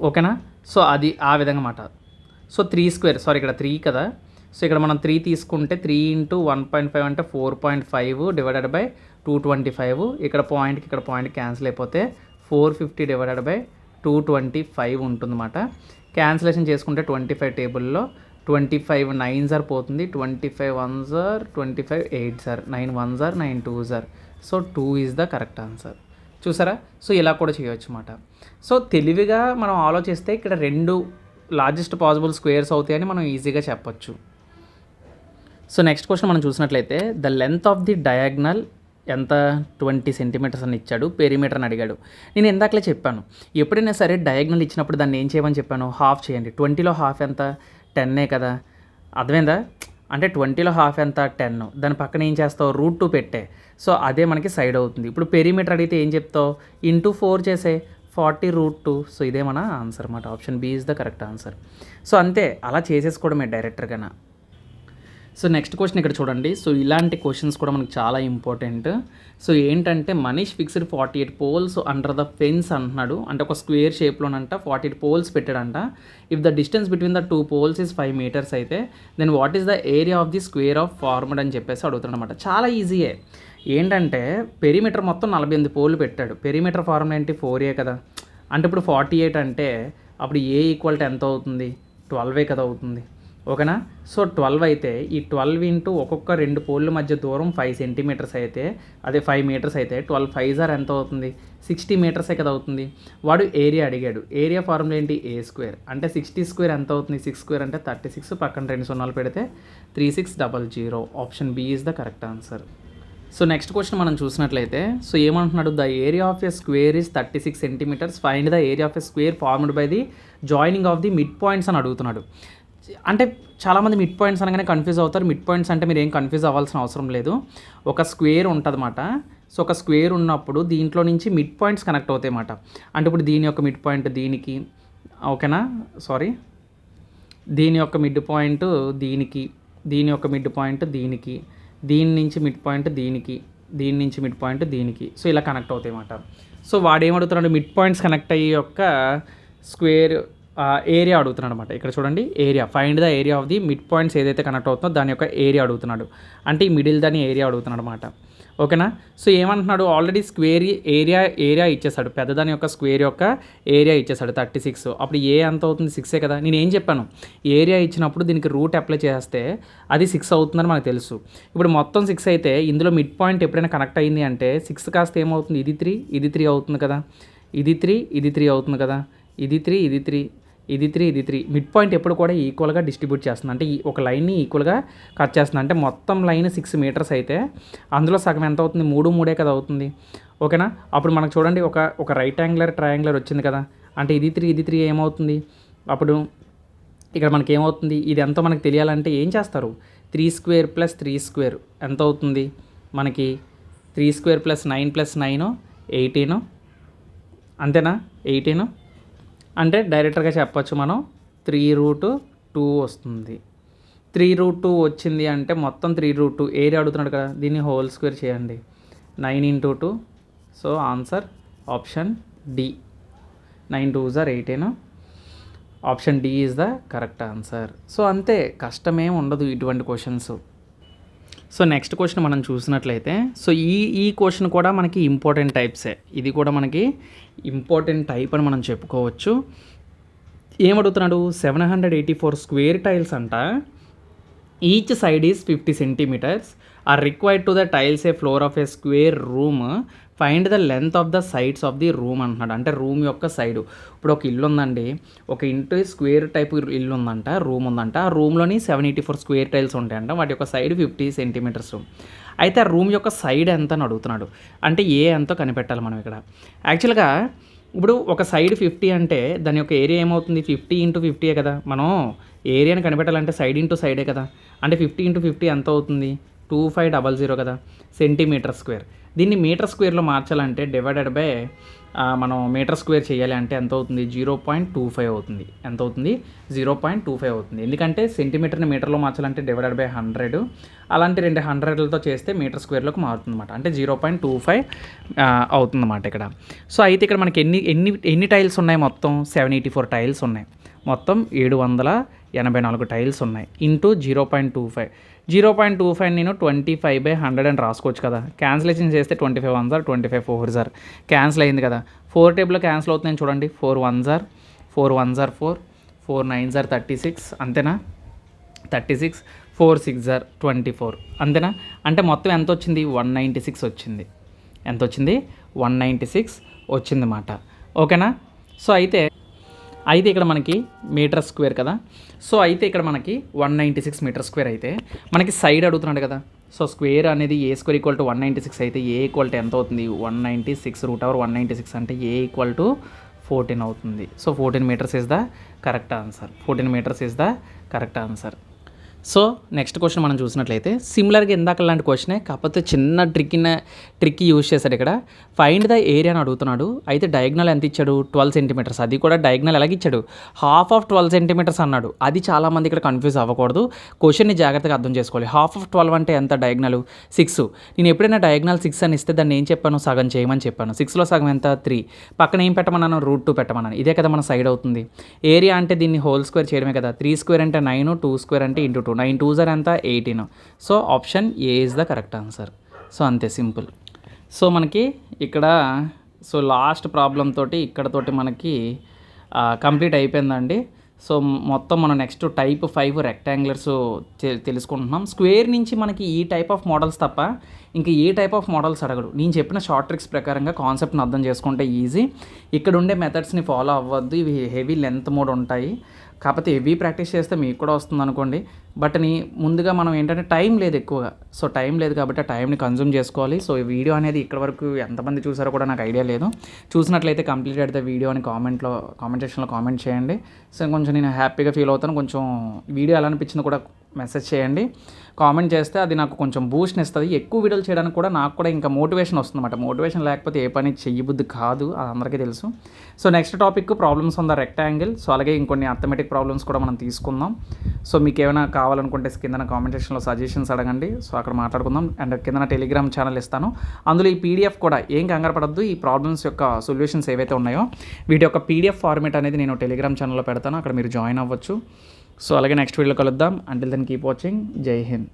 ఓకేనా. సో అది ఆ విధంగా మాట. సో 3 స్క్వేర్, సారీ ఇక్కడ 3 కదా. సో ఇక్కడ మనం 3 తీసుకుంటే 3 × 1.5 అంటే 4.5 డివైడెడ్ బై 225. ఇక్కడ పాయింట్ క్యాన్సిల్ అయిపోతే 450 డివైడెడ్ బై 225 ఉంటుందన్నమాట. క్యాన్సిలేషన్ చేసుకుంటే 25 టేబుల్లో 25 9s పోతుంది, 25 1s 25 8s 9 1s 9 2s. So 2 is the correct answer. చూసారా. సో ఇలా కూడా చేయవచ్చు అన్నమాట. సో తెలివిగా మనం ఆలోచిస్తే ఇక్కడ 2 లార్జెస్ట్ పాసిబుల్ స్క్వేర్స్ అవుతాయని మనం ఈజీగా చెప్పచ్చు. సో నెక్స్ట్ క్వశ్చన్ మనం చూసినట్లయితే the length of the diagonal ఎంత 20 సెంటీమీటర్స్ అని ఇచ్చాడు, పెరిమీటర్ అని అడిగాడు. నేను ఇందాకలే చెప్పాను, ఎప్పుడైనా సరే డయాగ్నల్ ఇచ్చినప్పుడు దాన్ని ఏం చేయమని చెప్పాను, హాఫ్ చేయండి. 20లో హాఫ్ ఎంత, 10 కదా, అర్థమైందా? అంటే 20లో హాఫ్ ఎంత, 10. దాని పక్కన ఏం చేస్తావు, √2 పెట్టే. సో అదే మనకి సైడ్ అవుతుంది. ఇప్పుడు పెరిమీటర్ అడిగితే ఏం చెప్తావు, ఇంటూ 4 చేసే, 40√2. సో ఇదే మన ఆన్సర్ అన్నమాట. Option B is the correct answer. So అంతే, అలా చేసేసుకోవడమే డైరెక్టర్గా. సో నెక్స్ట్ క్వశ్చన్ ఇక్కడ చూడండి. సో ఇలాంటి క్వశ్చన్స్ కూడా మనకు చాలా ఇంపార్టెంట్. సో ఏంటంటే Manish fixed 48 poles under the fence అంటున్నాడు. అంటే ఒక స్క్వేర్ షేప్లోనంట 48 పోల్స్ పెట్టాడంట. If the distance between the 2 poles is 5 meters అయితే then what is the area of the square of formed అని చెప్పేసి అడుగుతాడు అనమాట. చాలా ఈజీయే. ఏంటంటే పెరిమీటర్ మొత్తం 48 పోల్లు పెట్టాడు. పెరిమీటర్ ఫార్ములా ఏంటి, 4a కదా. అంటే ఇప్పుడు 48 అంటే అప్పుడు a ఈక్వల్ టు ఎంత అవుతుంది, 12 కదా అవుతుంది. ఓకేనా? సో 12 అయితే ఈ 12 ఇంటూ ఒక్కొక్క 2 పోల్ల మధ్య దూరం 5 సెంటీమీటర్స్ అయితే, అదే 5 మీటర్స్ అయితే 12 5 ఎంత అవుతుంది, 60 మీటర్సే కదా అవుతుంది. వాడు ఏరియా అడిగాడు. ఏరియా ఫార్ములా ఏంటి, ఏ స్క్వేర్. అంటే 60 స్క్వేర్ ఎంత అవుతుంది, 6 స్క్వేర్ అంటే 36, పక్కన 2 సున్నాలు పెడితే 3600. Option B is the correct answer. So next question మనం చూసినట్లయితే, సో ఏమంటున్నాడు, the area of a square is 36 centimetres, find the area of a square formed by the joining of the mid points అని అడుగుతున్నాడు. అంటే చాలామంది mid points అనగానే confuse అవుతారు. Mid points అంటే మీరు ఏం కన్ఫ్యూజ్ అవ్వాల్సిన అవసరం లేదు. ఒక స్క్వేర్ ఉంటుందన్నమాట. సో ఒక స్క్వేర్ ఉన్నప్పుడు దీంట్లో నుంచి మిడ్ పాయింట్స్ కనెక్ట్ అవుతాయి అన్నమాట. అంటే ఇప్పుడు దీని యొక్క మిడ్ పాయింట్ దీనికి, ఓకేనా, సారీ, దీని యొక్క మిడ్ పాయింట్ దీనికి, దీని యొక్క మిడ్ పాయింట్ దీనికి, దీని నుంచి మిడ్ పాయింట్ దీనికి, దీని నుంచి మిడ్ పాయింట్ దీనికి. సో ఇలా కనెక్ట్ అవుతాయి అన్నమాట. సో వాడు ఏమడుగుతున్నాడు, మిడ్ పాయింట్స్ కనెక్ట్ అయ్యే యొక్క స్క్వేర్ ఏరియా అడుగుతున్నాడు అనమాట. ఇక్కడ చూడండి, area, find the area of the mid points ఏదైతే కనెక్ట్ అవుతుందో దాని యొక్క ఏరియా అడుగుతున్నాడు. అంటే ఈ మిడిల్ దాని ఏరియా అడుగుతున్నాడు అనమాట. ఓకేనా? సో ఏమంటున్నాడు, ఆల్రెడీ స్క్వేర్ ఏరియా ఇచ్చేసాడు, పెద్దదాని యొక్క స్క్వేర్ యొక్క ఏరియా ఇచ్చేసాడు 36. అప్పుడు ఏ ఎంత అవుతుంది, 6 కదా. నేను ఏం చెప్పాను, ఏరియా ఇచ్చినప్పుడు దీనికి రూట్ అప్లై చేస్తే అది 6 అవుతుందని మనకు తెలుసు. ఇప్పుడు మొత్తం 6 అయితే ఇందులో మిడ్ పాయింట్ ఎప్పుడైనా కనెక్ట్ అయింది అంటే 6 కాస్త ఏమవుతుంది, ఇది 3, ఇది 3 అవుతుంది కదా, ఇది 3, ఇది 3 అవుతుంది కదా, ఇది 3, ఇది 3, ఇది 3, ఇది 3. మిడ్ పాయింట్ ఎప్పుడు కూడా ఈక్వల్గా డిస్ట్రిబ్యూట్ చేస్తుంది. అంటే ఒక లైన్ని ఈక్వల్గా కట్ చేస్తుంది. అంటే మొత్తం లైన్ 6 మీటర్స్ అయితే అందులో సగం ఎంత అవుతుంది, 3, 3 కదా అవుతుంది. ఓకేనా? అప్పుడు మనకు చూడండి, ఒక రైట్ యాంగులర్ ట్రయాంగులర్ వచ్చింది కదా. అంటే ఇది 3, ఇది 3 ఏమవుతుంది, అప్పుడు ఇక్కడ మనకి ఏమవుతుంది, ఇది ఎంతో మనకు తెలియాలంటే ఏం చేస్తారు, 3 స్క్వేర్ ప్లస్ 3 స్క్వేర్ ఎంత అవుతుంది మనకి, 3 స్క్వేర్ ప్లస్ 9 ప్లస్ 9 18, అంతేనా, 18. అంటే డైరెక్ట్గా చెప్పచ్చు మనం 3√2 వస్తుంది. 3√2 వచ్చింది అంటే మొత్తం 3√2 ఏరియా అడుగుతున్నాడు కదా, దీన్ని హోల్ స్క్వేర్ చేయండి, 9 × 2. So answer option D, 9 2s are 18. Option D is the correct answer. So అంతే, కష్టమేం ఉండదు ఇటువంటి క్వశ్చన్స్. సో నెక్స్ట్ క్వశ్చన్ మనం చూసినట్లయితే, సో ఈ క్వశ్చన్ కూడా మనకి ఇంపార్టెంట్ టైప్సే. ఇది కూడా మనకి ఇంపార్టెంట్ టైప్ అని మనం చెప్పుకోవచ్చు. ఏమడుగుతున్నాడు, 784 స్క్వేర్ టైల్స్ అంట, each side is 50 centimetres, are required to the tiles a floor of a square room, find the length of the sides of the room అంటున్నాడు. అంటే రూమ్ యొక్క సైడు, ఇప్పుడు ఒక ఇల్లు ఉందండి, ఒక ఇంటి స్క్వేర్ టైప్ ఇల్లు ఉందంట, రూమ్ ఉందంట. ఆ రూమ్లోని 784 స్క్వేర్ టైల్స్ ఉంటాయంట, వాటి యొక్క సైడ్ 50 సెంటీమీటర్స్. అయితే ఆ రూమ్ యొక్క సైడ్ ఎంత అని అడుగుతున్నాడు. అంటే ఏ ఎంతో కనిపెట్టాలి మనం ఇక్కడ. యాక్చువల్గా ఇప్పుడు ఒక సైడ్ 50 అంటే దాని యొక్క ఏరియా ఏమవుతుంది, 50 × 50 కదా. మనం ఏరియాని కనిపెట్టాలంటే సైడ్ ఇంటూ సైడే కదా. అంటే 50 × 50 ఎంత అవుతుంది, 2500 కదా సెంటీమీటర్ స్క్వేర్. దీన్ని మీటర్ స్క్వేర్లో మార్చాలంటే డివైడెడ్ బై మనం మీటర్ స్క్వేర్ చేయాలి అంటే ఎంత అవుతుంది, 0.25 అవుతుంది. ఎంత అవుతుంది, 0.25 అవుతుంది. ఎందుకంటే సెంటీమీటర్ని మీటర్లో మార్చాలంటే డివైడెడ్ బై 100, అలాంటి 2 100లతో చేస్తే మీటర్ స్క్వేర్లోకి మారుతుంది అనమాట. అంటే 0.25 అవుతుందన్నమాట ఇక్కడ. సో అయితే ఇక్కడ మనకి ఎన్ని టైల్స్ ఉన్నాయి, మొత్తం 784 టైల్స్ ఉన్నాయి. మొత్తం 784 టైల్స్ ఉన్నాయి. ఇంటూ 0.25, 0.25 నేను 25/100 అని రాసుకోవచ్చు కదా. క్యాన్సిలేషన్ చేస్తే 25 1s are 25 4s are cancel అయింది కదా. 4 టేబుల్లో క్యాన్సిల్ అవుతుందని చూడండి, 4 1s are 4 1s are 4, 4 9s are 36, అంతేనా, 36, 4 6s are 24, అంతేనా. అంటే మొత్తం ఎంత వచ్చింది, 196 వచ్చింది. ఎంత వచ్చింది, 196 వచ్చిందన్నమాట. ఓకేనా. సో అయితే అయితే ఇక్కడ మనకి మీటర్ స్క్వేర్ కదా, సో అయితే ఇక్కడ మనకి 196 మీటర్ స్క్వేర్ అయితే మనకి సైడ్ అడుగుతున్నాడు కదా. సో స్క్వేర్ అనేది ఏ స్క్వేర్ ఈక్వల్ టు 196 అయితే ఏ ఈక్వల్ టు ఎంత అవుతుంది, 196 √196 అంటే ఏ ఈక్వల్ టు 14 అవుతుంది. So 14 metres is the correct answer. 14 metres is the correct answer. So next question మనం చూసినట్లయితే సిమిలర్గా ఇందాక లాంటి క్వశ్చనే, కాకపోతే చిన్న ట్రిక్ యూజ్ చేశాడు ఇక్కడ. ఫైండ్ ద ఏరియా అని అడుగుతున్నాడు. అయితే డయాగ్నల్ ఎంత ఇచ్చాడు, 12 సెంటీమీటర్స్. అది కూడా డయాగ్నల్ ఎలాగ ఇచ్చాడు, హాఫ్ ఆఫ్ 12 సెంటీమీటర్స్ అన్నాడు. అది చాలామంది ఇక్కడ కన్ఫ్యూజ్ అవ్వకూడదు, క్వశ్చన్ని జాగ్రత్తగా అర్థం చేసుకోవాలి. హాఫ్ ఆఫ్ 12 అంటే ఎంత, డయాగ్నల్ 6. నేను ఎప్పుడైనా డయాగ్నల్ 6 అని ఇస్తే దాన్ని ఏం చెప్పాను, సగం చేయమని చెప్పాను. 6లో సగం ఎంత, 3. పక్కన ఏం పెట్టమన్నాను, √2 పెట్టమన్నాను. ఇదే కదా మన సైడ్ అవుతుంది. ఏరియా అంటే దీన్ని హోల్ స్క్వేర్ చేయడమే కదా. 3 స్క్వేర్ అంటే 9, 2 స్క్వేర్ అంటే × 2, 9 2s ఎంత, 18. So option A is the correct answer. So అంతే, సింపుల్. సో మనకి ఇక్కడ సో లాస్ట్ ప్రాబ్లం తోటి ఇక్కడతోటి మనకి కంప్లీట్ అయిపోయిందండి. సో మొత్తం మనం నెక్స్ట్ టైప్ 5 రెక్టాంగులర్స్ తెలుసుకుంటున్నాం. స్క్వేర్ నుంచి మనకి ఈ టైప్ ఆఫ్ మోడల్స్ తప్ప ఇంకా ఏ టైప్ ఆఫ్ మోడల్స్ అడగడు. నేను చెప్పిన షార్ట్ ట్రిక్స్ ప్రకారంగా కాన్సెప్ట్ని అర్థం చేసుకుంటే ఈజీ. ఇక్కడ ఉండే మెథడ్స్ని ఫాలో అవ్వద్దు, ఇవి హెవీ లెంత్ మోడ్ ఉంటాయి. కాకపోతే హెవీ ప్రాక్టీస్ చేస్తే మీకు కూడా వస్తుంది అనుకోండి. బట్ ముందుగా మనం ఏంటంటే టైం లేదు ఎక్కువగా. సో టైం లేదు కాబట్టి ఆ టైంని కన్జ్యూమ్ చేసుకోవాలి. సో ఈ వీడియో అనేది ఇక్కడ వరకు ఎంతమంది చూసారో కూడా నాకు ఐడియా లేదు. చూసినట్లయితే కంప్లీట్ ద వీడియో అని కామెంట్ సెక్షన్లో కామెంట్ చేయండి. సో కొంచెం నేను హ్యాపీగా ఫీల్ అవుతాను. కొంచెం వీడియో ఎలా అనిపించిందో కూడా మెసేజ్ చేయండి. కామెంట్ చేస్తే అది నాకు కొంచెం బూస్ట్ని ఇస్తుంది. ఎక్కువ వీడియోలు చేయడానికి కూడా నాకు కూడా ఇంకా మోటివేషన్ వస్తుందన్నమాట. మోటివేషన్ లేకపోతే ఏ పని చెయ్యబుద్ధి కాదు, అది అందరికీ తెలుసు. So next topic problems on the rectangle. So అలాగే ఇంకొన్ని అర్థమెటిక్ ప్రాబ్లమ్స్ కూడా మనం తీసుకుందాం. సో మీకు ఏమైనా కావాలనుకుంటే కింద కామెంట్ సెక్షన్లో సజెషన్స్ అడగండి. సో అక్కడ మాట్లాడుకుందాం. అండ్ కింద టెలిగ్రామ్ ఛానల్ ఇస్తాను, అందులో ఈ పీడిఎఫ్ కూడా ఏం కంగారు పడద్దు. ఈ ప్రాబ్లమ్స్ యొక్క సొల్యూషన్స్ ఏవైతే ఉన్నాయో వీటి యొక్క పీడిఎఫ్ ఫార్మేట్ అనేది నేను టెలిగ్రామ్ ఛానల్లో పెడతాను, అక్కడ మీరు జాయిన్ అవ్వచ్చు. సో అలాగే నెక్స్ట్ వీడియోలో కలుద్దాం. Until then keep watching. జై హింద్.